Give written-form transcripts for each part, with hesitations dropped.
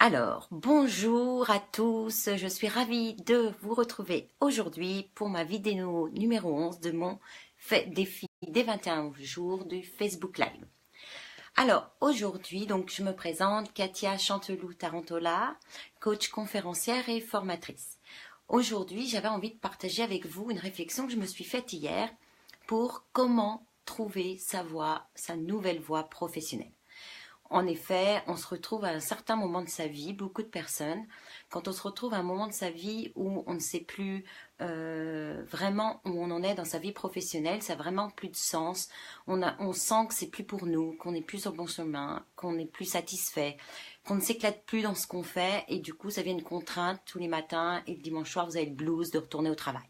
Alors, bonjour à tous, je suis ravie de vous retrouver aujourd'hui pour ma vidéo numéro 11 de mon défi des 21 jours du Facebook Live. Alors, aujourd'hui, donc je me présente, Katia Chanteloup-Tarantola, coach conférencière et formatrice. Aujourd'hui, j'avais envie de partager avec vous une réflexion que je me suis faite hier pour comment trouver sa voie, sa nouvelle voie professionnelle. En effet, on se retrouve à un certain moment de sa vie, beaucoup de personnes, quand on se retrouve à un moment de sa vie où on ne sait plus vraiment où on en est dans sa vie professionnelle, ça n'a vraiment plus de sens, on sent que c'est plus pour nous, qu'on n'est plus sur le bon chemin, qu'on n'est plus satisfait, qu'on ne s'éclate plus dans ce qu'on fait et du coup ça devient une contrainte tous les matins et le dimanche soir vous avez le blues de retourner au travail.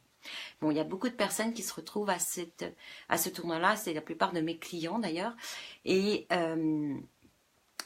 Bon, il y a beaucoup de personnes qui se retrouvent à ce tournant-là, c'est la plupart de mes clients d'ailleurs, et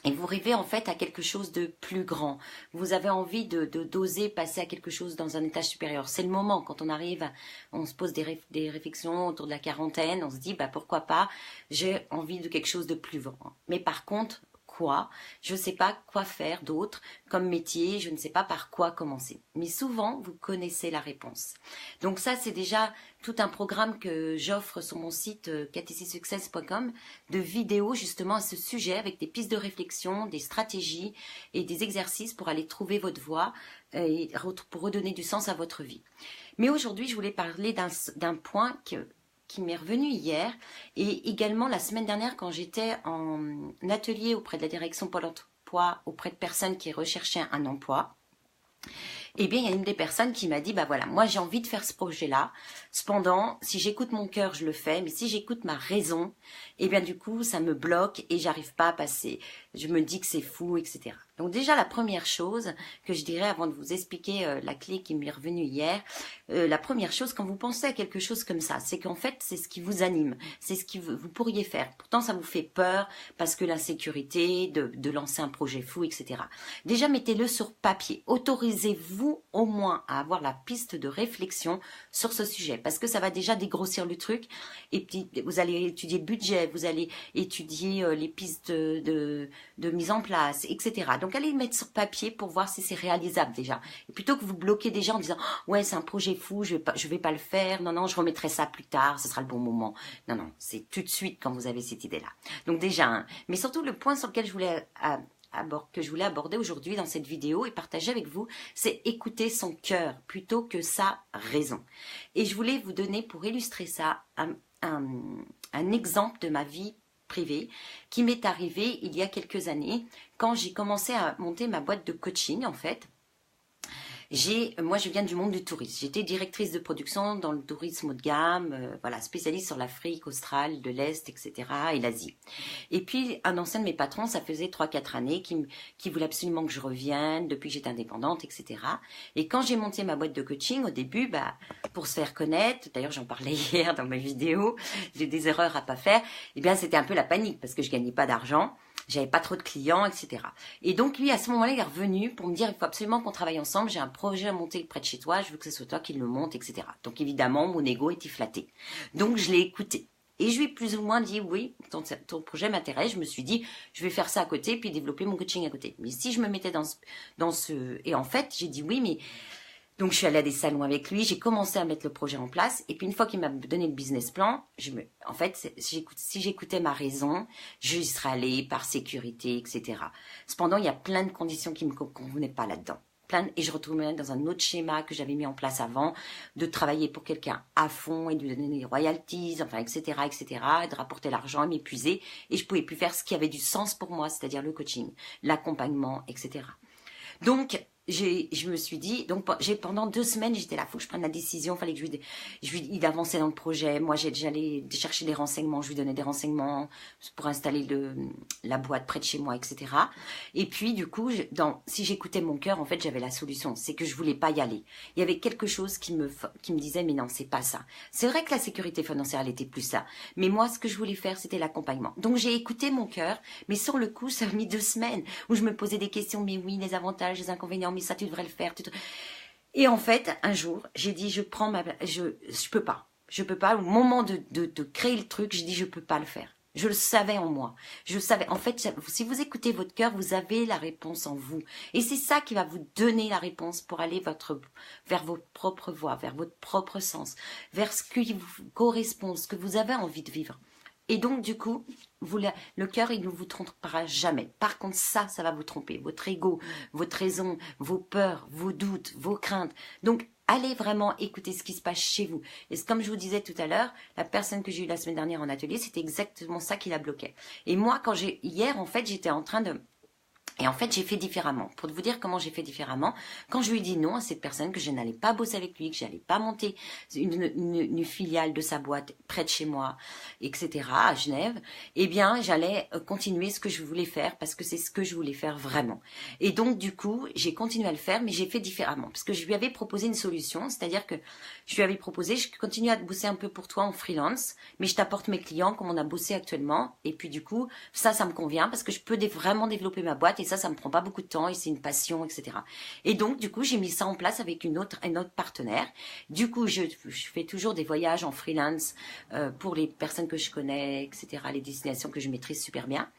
vous rêvez en fait à quelque chose de plus grand. Vous avez envie d'oser passer à quelque chose dans un étage supérieur. C'est le moment quand on arrive, on se pose des réflexions autour de la quarantaine, on se dit pourquoi pas, j'ai envie de quelque chose de plus grand. Mais par contre, quoi? Je ne sais pas quoi faire d'autre comme métier, je ne sais pas par quoi commencer. Mais souvent, vous connaissez la réponse. Donc ça, c'est déjà tout un programme que j'offre sur mon site ktcsuccess.com de vidéos justement à ce sujet avec des pistes de réflexion, des stratégies et des exercices pour aller trouver votre voie et pour redonner du sens à votre vie. Mais aujourd'hui, je voulais parler d'un point qui m'est revenu hier et également la semaine dernière quand j'étais en atelier auprès de la direction Pôle emploi, auprès de personnes qui recherchaient un emploi. Eh bien, il y a une des personnes qui m'a dit, voilà, moi j'ai envie de faire ce projet-là. Cependant, si j'écoute mon cœur, je le fais, mais si j'écoute ma raison, eh bien du coup, ça me bloque et j'arrive pas à passer. Je me dis que c'est fou, etc. Donc déjà, la première chose que je dirais avant de vous expliquer la clé qui m'est revenue hier, la première chose, quand vous pensez à quelque chose comme ça, c'est qu'en fait, c'est ce qui vous anime, c'est ce que vous pourriez faire. Pourtant, ça vous fait peur parce que l'insécurité, de lancer un projet fou, etc. Déjà, mettez-le sur papier. Autorisez-vous au moins à avoir la piste de réflexion sur ce sujet parce que ça va déjà dégrossir le truc. Et puis, vous allez étudier le budget, vous allez étudier les pistes de mise en place, etc. Donc, allez le mettre sur papier pour voir si c'est réalisable déjà. Et plutôt que vous bloquez déjà en disant « Ouais, c'est un projet fou, je vais pas le faire. Non, je remettrai ça plus tard, ce sera le bon moment. » Non, c'est tout de suite quand vous avez cette idée-là. Donc déjà, mais surtout le point sur lequel je voulais aborder aujourd'hui dans cette vidéo et partager avec vous, c'est écouter son cœur plutôt que sa raison. Et je voulais vous donner pour illustrer ça un exemple de ma vie privée qui m'est arrivé il y a quelques années quand j'ai commencé à monter ma boîte de coaching en fait. Moi, je viens du monde du tourisme. J'étais directrice de production dans le tourisme haut de gamme, spécialiste sur l'Afrique australe, de l'Est, etc. et l'Asie. Et puis, un ancien de mes patrons, ça faisait 3-4 années, qui voulait absolument que je revienne depuis que j'étais indépendante, etc. Et quand j'ai monté ma boîte de coaching, au début, pour se faire connaître, d'ailleurs j'en parlais hier dans ma vidéo, j'ai des erreurs à pas faire, eh bien c'était un peu la panique parce que je gagnais pas d'argent. J'avais pas trop de clients, etc. Et donc lui, à ce moment-là, il est revenu pour me dire, il faut absolument qu'on travaille ensemble, j'ai un projet à monter près de chez toi, je veux que ce soit toi qui le monte, etc. Donc évidemment, mon ego était flatté. Donc je l'ai écouté. Et je lui ai plus ou moins dit, oui, ton projet m'intéresse. Je me suis dit, je vais faire ça à côté, puis développer mon coaching à côté. Mais si je me mettais dans ce... Et en fait, j'ai dit oui, mais... Donc, je suis allée à des salons avec lui, j'ai commencé à mettre le projet en place. Et puis, une fois qu'il m'a donné le business plan, en fait, si j'écoutais ma raison, je serais allée par sécurité, etc. Cependant, il y a plein de conditions qui ne me convenaient pas là-dedans. Et je retournais dans un autre schéma que j'avais mis en place avant, de travailler pour quelqu'un à fond et de lui donner des royalties, enfin, etc., etc., et de rapporter l'argent et m'épuiser. Et je pouvais plus faire ce qui avait du sens pour moi, c'est-à-dire le coaching, l'accompagnement, etc. Donc, je me suis dit, donc pendant 2 semaines, j'étais là, faut que je prenne la décision, fallait que il avançait dans le projet. Moi, j'allais chercher des renseignements, je lui donnais des renseignements pour installer la boîte près de chez moi, etc. Et puis, du coup, si j'écoutais mon cœur, en fait, j'avais la solution. C'est que je voulais pas y aller. Il y avait quelque chose qui me disait, mais non, c'est pas ça. C'est vrai que la sécurité financière, elle était plus ça. Mais moi, ce que je voulais faire, c'était l'accompagnement. Donc, j'ai écouté mon cœur, mais sur le coup, ça a mis 2 semaines où je me posais des questions, mais oui, les avantages, les inconvénients, mais ça tu devrais le faire. Et en fait, un jour, j'ai dit, je peux pas. Au moment de créer le truc, j'ai dit, je peux pas le faire. Je le savais en moi. Je le savais. En fait, si vous écoutez votre cœur, vous avez la réponse en vous. Et c'est ça qui va vous donner la réponse pour aller vers votre propre voie, vers votre propre sens, vers ce qui vous correspond, ce que vous avez envie de vivre. Et donc, du coup, le cœur, il ne vous trompera jamais. Par contre, ça va vous tromper. Votre ego, votre raison, vos peurs, vos doutes, vos craintes. Donc, allez vraiment écouter ce qui se passe chez vous. Et comme je vous disais tout à l'heure, la personne que j'ai eue la semaine dernière en atelier, c'était exactement ça qui la bloquait. Et moi, hier, en fait, j'étais en train de... Et en fait, j'ai fait différemment. Pour vous dire comment j'ai fait différemment, quand je lui ai dit non à cette personne, que je n'allais pas bosser avec lui, que j'allais pas monter une filiale de sa boîte près de chez moi, etc., à Genève, eh bien, j'allais continuer ce que je voulais faire parce que c'est ce que je voulais faire vraiment. Et donc, du coup, j'ai continué à le faire, mais j'ai fait différemment. Parce que je lui avais proposé une solution, c'est-à-dire que je lui avais proposé, je continue à bosser un peu pour toi en freelance, mais je t'apporte mes clients comme on a bossé actuellement. Et puis, du coup, ça me convient parce que je peux vraiment développer ma boîte et ça me prend pas beaucoup de temps et c'est une passion, etc. Et donc, du coup, j'ai mis ça en place avec un autre partenaire. Du coup, je fais toujours des voyages en freelance pour les personnes que je connais, etc., les destinations que je maîtrise super bien.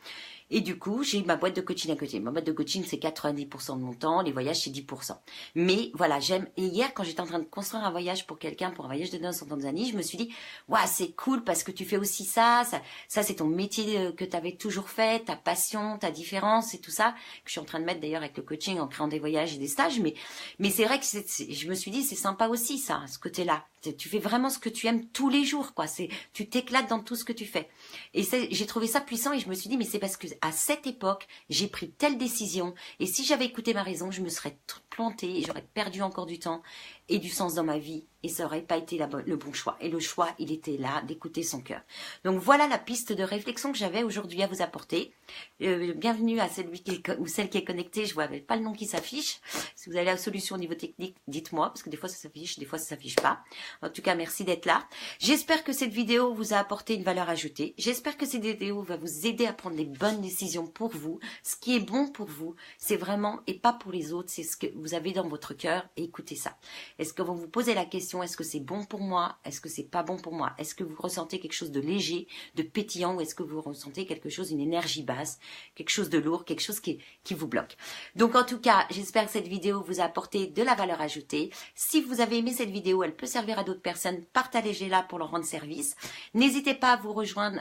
Et du coup, j'ai ma boîte de coaching à côté. Ma boîte de coaching, c'est 90% de mon temps. Les voyages, c'est 10%. Mais voilà, j'aime. Et hier, quand j'étais en train de construire un voyage pour quelqu'un, pour un voyage de noces en Tanzanie, je me suis dit, waouh, c'est cool parce que tu fais aussi ça. Ça c'est ton métier que tu avais toujours fait, ta passion, ta différence et tout ça. Que je suis en train de mettre d'ailleurs avec le coaching en créant des voyages et des stages. Mais c'est vrai que je me suis dit, c'est sympa aussi, ça, ce côté-là. Tu fais vraiment ce que tu aimes tous les jours, quoi. Tu t'éclates dans tout ce que tu fais. Et j'ai trouvé ça puissant et je me suis dit, mais c'est parce que à cette époque, j'ai pris telle décision et si j'avais écouté ma raison, je me serais plantée et j'aurais perdu encore du temps et du sens dans ma vie et ça n'aurait pas été le bon choix. Et le choix, il était là, d'écouter son cœur. Donc voilà la piste de réflexion que j'avais aujourd'hui à vous apporter. Bienvenue à celui ou celle qui est connectée. Je vois pas le nom qui s'affiche. Si vous avez la solution au niveau technique, dites-moi parce que des fois ça s'affiche, des fois ça s'affiche pas. En tout cas, merci d'être là. J'espère que cette vidéo vous a apporté une valeur ajoutée. J'espère que cette vidéo va vous aider à prendre les bonnes décisions pour vous. Ce qui est bon pour vous, c'est vraiment, et pas pour les autres, c'est ce que vous avez dans votre cœur. Et écoutez ça. Est-ce que vous vous posez la question, est-ce que c'est bon pour moi? Est-ce que c'est pas bon pour moi? Est-ce que vous ressentez quelque chose de léger, de pétillant, ou est-ce que vous ressentez quelque chose, une énergie basse, quelque chose de lourd, quelque chose qui vous bloque? Donc en tout cas, j'espère que cette vidéo vous a apporté de la valeur ajoutée. Si vous avez aimé cette vidéo, elle peut servir à d'autres personnes, partagez-la pour leur rendre service. N'hésitez pas à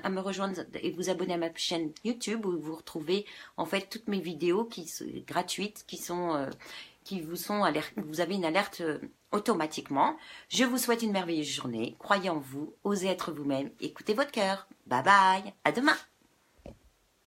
me rejoindre et vous abonner à ma chaîne YouTube où vous retrouvez en fait toutes mes vidéos qui sont gratuites, qui vous sont vous avez une alerte automatiquement. Je vous souhaite une merveilleuse journée. Croyez en vous, osez être vous-même, écoutez votre cœur. Bye bye, à demain.